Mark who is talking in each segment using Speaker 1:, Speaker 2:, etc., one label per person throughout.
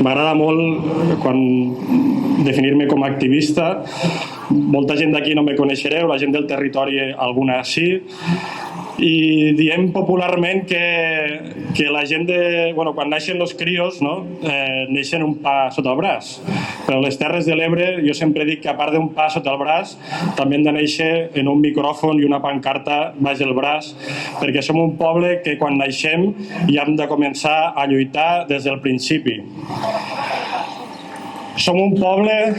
Speaker 1: M'agrada molt quan definir-me com a activista. Molta gent d'aquí no me coneixereu, la gent del territori alguna sí, i diem popularment que la gent quan naixen els crios neixen un pa sota el braç, però les Terres de l'Ebre jo sempre dic que a part d'un pa sota el braç també hem de néixer en un micròfon i una pancarta baix el braç, perquè som un poble que quan naixem ja hem de començar a lluitar des del principi. Som un poble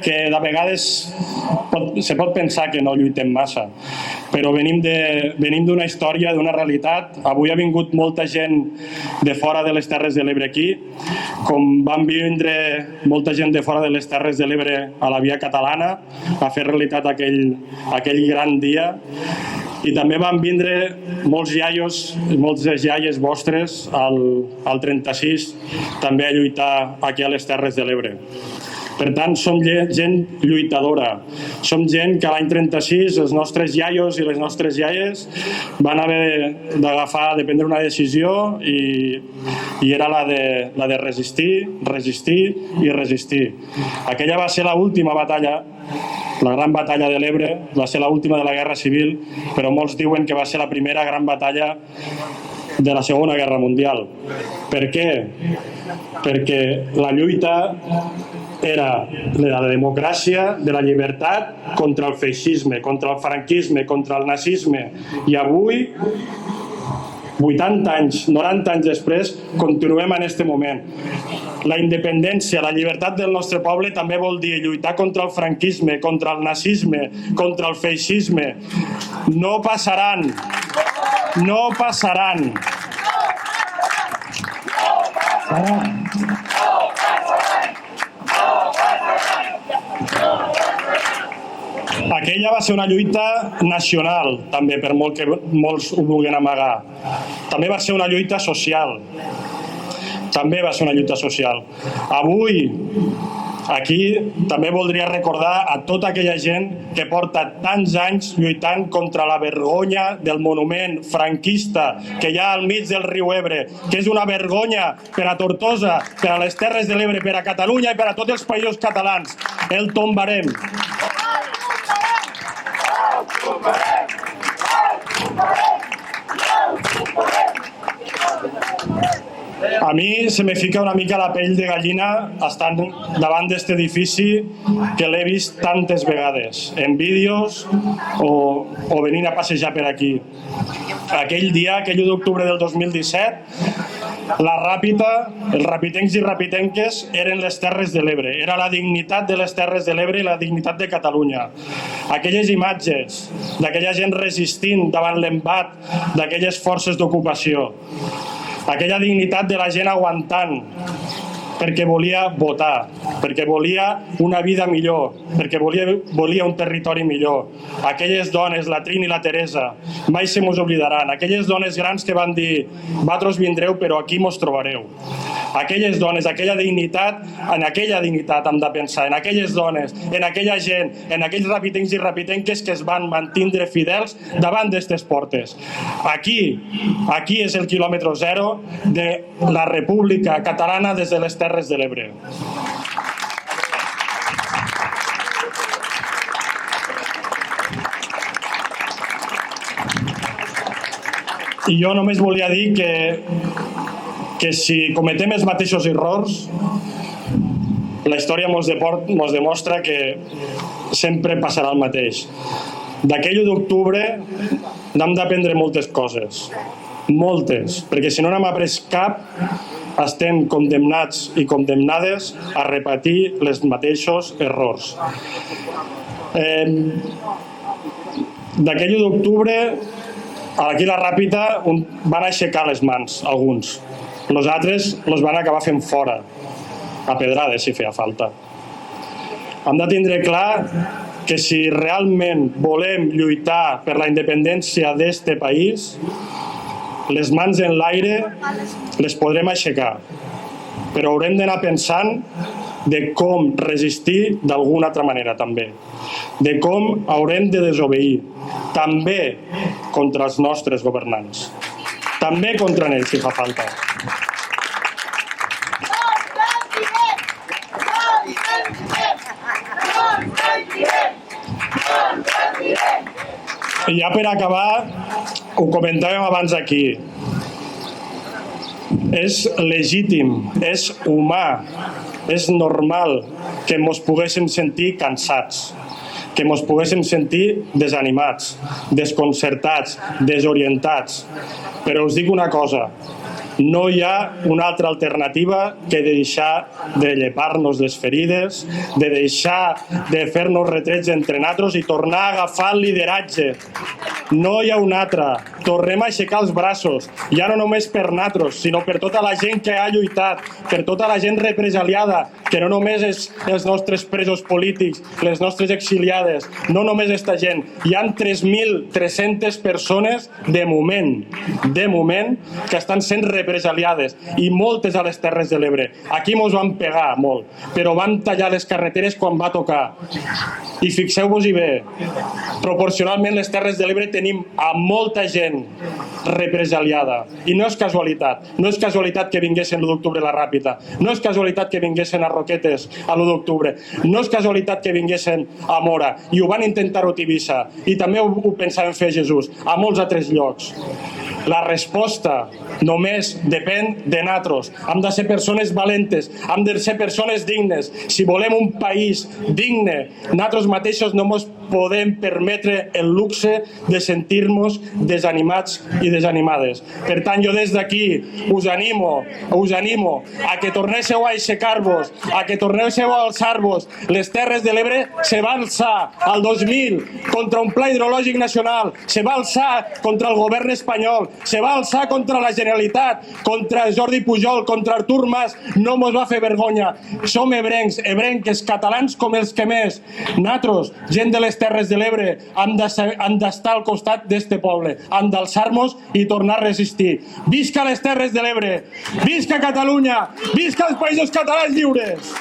Speaker 1: que de vegades se pot pensar que no lluitem massa, però venim d'una història, d'una realitat. Avui ha vingut molta gent de fora de les Terres de l'Ebre aquí, com van vindre molta gent de fora de les Terres de l'Ebre a la Via Catalana a fer realitat aquell gran dia. I també van vindre molts iaios i moltes iaies vostres al 36 també a lluitar aquí a les Terres de l'Ebre. Per tant, som gent lluitadora. Som gent que l'any 36 els nostres iaios i les nostres iaies van haver de prendre una decisió i era la de resistir, resistir i resistir. Aquella va ser l'última batalla, la gran batalla de l'Ebre, va ser l'última de la Guerra Civil, però molts diuen que va ser la primera gran batalla de la Segona Guerra Mundial. Per què? Perquè la lluita era la democràcia, de la llibertat contra el feixisme, contra el franquisme, contra el nazisme. I avui, 80 anys, 90 anys després, continuem en aquest moment. La independència, la llibertat del nostre poble també vol dir lluitar contra el franquisme, contra el nazisme, contra el feixisme. No passaran. No passaran. Aquella va ser una lluita nacional, també, per molt que molts ho vulguin amagar. També va ser una lluita social. També va ser una lluita social. Avui, aquí, també voldria recordar a tota aquella gent que porta tants anys lluitant contra la vergonya del monument franquista que hi ha al mig del riu Ebre, que és una vergonya per a Tortosa, per a les Terres de l'Ebre, per a Catalunya i per a tots els països catalans. El tombarem. A mi se me fica una mica la pell de gallina estant davant d'aquest edifici que l'he vist tantes vegades, en vídeos o venint a passejar per aquí. Aquell dia, aquell 1 d'octubre del 2017, la Ràpita, els rapitencs i rapitenques eren les Terres de l'Ebre, era la dignitat de les Terres de l'Ebre i la dignitat de Catalunya. Aquelles imatges d'aquella gent resistint davant l'embat d'aquelles forces d'ocupació, aquella dignitat de la gent aguantant perquè volia votar, perquè volia una vida millor, perquè volia un territori millor. Aquelles dones, la Trini i la Teresa, mai se mos oblidaran. Aquelles dones grans que van dir «Vosaltres vindreu, però aquí mos trobareu». Aquelles dones, aquella dignitat, en aquella dignitat hem de pensar, en aquelles dones, en aquella gent, en aquells rapitencs i rapitenques que es van mantindre fidels davant d'aquestes portes. Aquí és el quilòmetre zero de la República Catalana des de les Terres de l'Ebre. I jo només volia dir que si cometem els mateixos errors, la història mos demostra que sempre passarà el mateix. D'aquell 1 d'octubre n'hem d'aprendre moltes coses, moltes, perquè si no n'hem après cap, estem condemnats i condemnades a repetir els mateixos errors. D'aquell 1 d'octubre, aquí a la Ràpita van aixecar les mans, alguns. Els altres els van acabar fent fora, a pedrades si feia falta. Hem de tindre clar que si realment volem lluitar per la independència d'aquest país, les mans en l'aire les podrem aixecar, però haurem d'anar pensant de com resistir d'alguna altra manera també, de com haurem de desobeir, també contra els nostres governants, també contra ells si fa falta. I ja per acabar, ho comentàvem abans aquí, és legítim, és humà, és normal que ens poguéssim sentir cansats, que ens poguéssim sentir desanimats, desconcertats, desorientats. Però us dic una cosa, no hi ha una altra alternativa que deixar de llepar-nos les ferides, de deixar de fer-nos retrets entre nosaltres i tornar a agafar el lideratge. No hi ha una altra. Tornem a aixecar els braços, ja no només per nosaltres, sinó per tota la gent que ha lluitat, per tota la gent represaliada, que no només és els nostres presos polítics, les nostres exiliades, no només aquesta gent. Hi ha 3.300 persones, de moment, que estan sent represaliades, i moltes a les Terres de l'Ebre. Aquí mos van pegar molt, però van tallar les carreteres quan va tocar. I fixeu-vos-hi bé, proporcionalment les Terres de l'Ebre tenim a molta gent represaliada. I no és casualitat. No és casualitat que vinguessin l'1 d'octubre a la Ràpita. No és casualitat que vinguessin a Roquetes a l'1 d'octubre. No és casualitat que vinguessin a Mora. I ho van intentar-ho a Tivissa. I també ho pensaven fer a Jesús. A molts altres llocs. La resposta només depèn de nosaltres. Hem de ser persones valentes, hem de ser persones dignes. Si volem un país digne, nosaltres mateixos no ens podem permetre el luxe de sentir-nos desanimats i desanimades. Per tant, jo des d'aquí us animo a que tornéssiu a aixecar-vos, a que tornéssiu a alçar-vos. Les Terres de l'Ebre se va alçar al 2000 contra un pla hidrològic nacional, se va alçar contra el govern espanyol, se va alçar contra la Generalitat, contra Jordi Pujol, contra Artur Mas. No mos va fer vergonya. Som ebrencs, ebrenques, catalans com els que més. Nosaltres, gent de les Terres de l'Ebre, hem d'estar al costat d'este poble, hem d'alçar-nos i tornar a resistir. Visca les Terres de l'Ebre! Visca Catalunya! Visca els països catalans lliures!